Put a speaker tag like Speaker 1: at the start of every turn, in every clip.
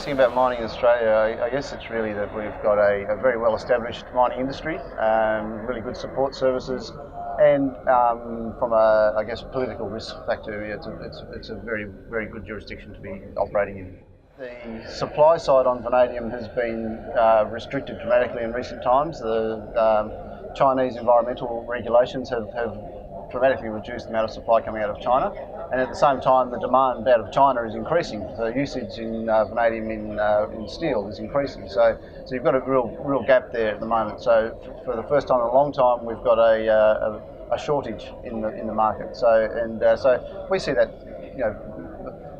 Speaker 1: interesting about mining in Australia, I guess it's really that we've got a very well-established mining industry, really good support services, and from a, I guess, political risk factor, it's a very, very good jurisdiction to be operating in. The supply side on vanadium has been restricted dramatically in recent times. The Chinese environmental regulations have dramatically reduced the amount of supply coming out of China, and at the same time the demand out of China is increasing. So usage in vanadium in steel is increasing. So you've got a real gap there at the moment. So for the first time in a long time, we've got a shortage in the market. So we see that,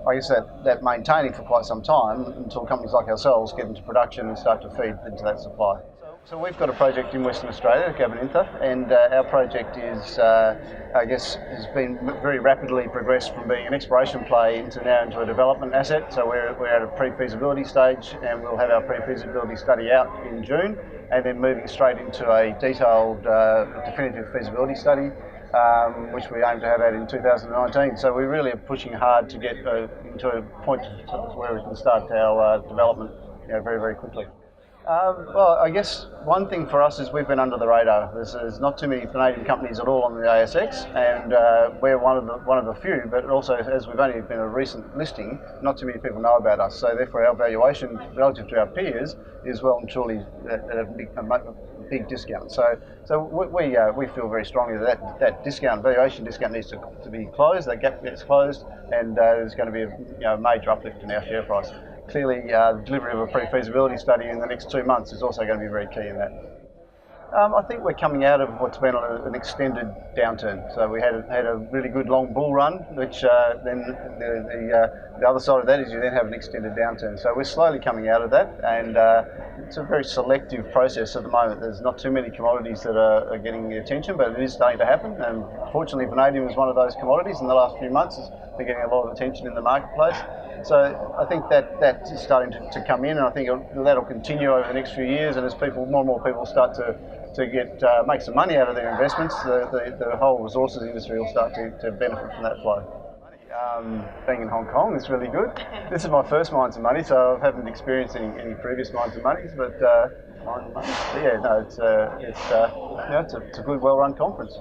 Speaker 1: I guess that maintaining for quite some time until companies like ourselves get into production and start to feed into that supply. So we've got a project in Western Australia, Gabonintha, and our project is, I guess, has been very rapidly progressed from being an exploration play into a development asset. So we're at a pre-feasibility stage, and we'll have our pre-feasibility study out in June, and then moving straight into a detailed definitive feasibility study, which we aim to have out in 2019. So we really are pushing hard to get into a point where we can start our development very, very quickly. Well, I guess one thing for us is we've been under the radar. There's not too many vanadium companies at all on the ASX, and we're one of the few. But also, as we've only been a recent listing, not too many people know about us. So therefore, our valuation relative to our peers is well and truly at a big discount. So we feel very strongly that discount, valuation discount, needs to be closed. That gap gets closed, and there's going to be a major uplift in our share price. Clearly, the delivery of a pre-feasibility study in the next 2 months is also going to be very key in that. I think we're coming out of what's been an extended downturn. So we had a really good long bull run, which then the other side of that is you then have an extended downturn. So we're slowly coming out of that, and it's a very selective process at the moment. There's not too many commodities that are getting the attention, but it is starting to happen. And fortunately, vanadium is one of those commodities in the last few months. It's been getting a lot of attention in the marketplace. So I think that is starting to come in, and I think that'll continue over the next few years. And as more and more people start to make some money out of their investments, the whole resources industry will start to benefit from that flow. Being in Hong Kong is really good. This is my first Mines and Money, so I haven't experienced any previous Mines and Moneys, but Mines and Money. Yeah, no, it's a good, well-run conference.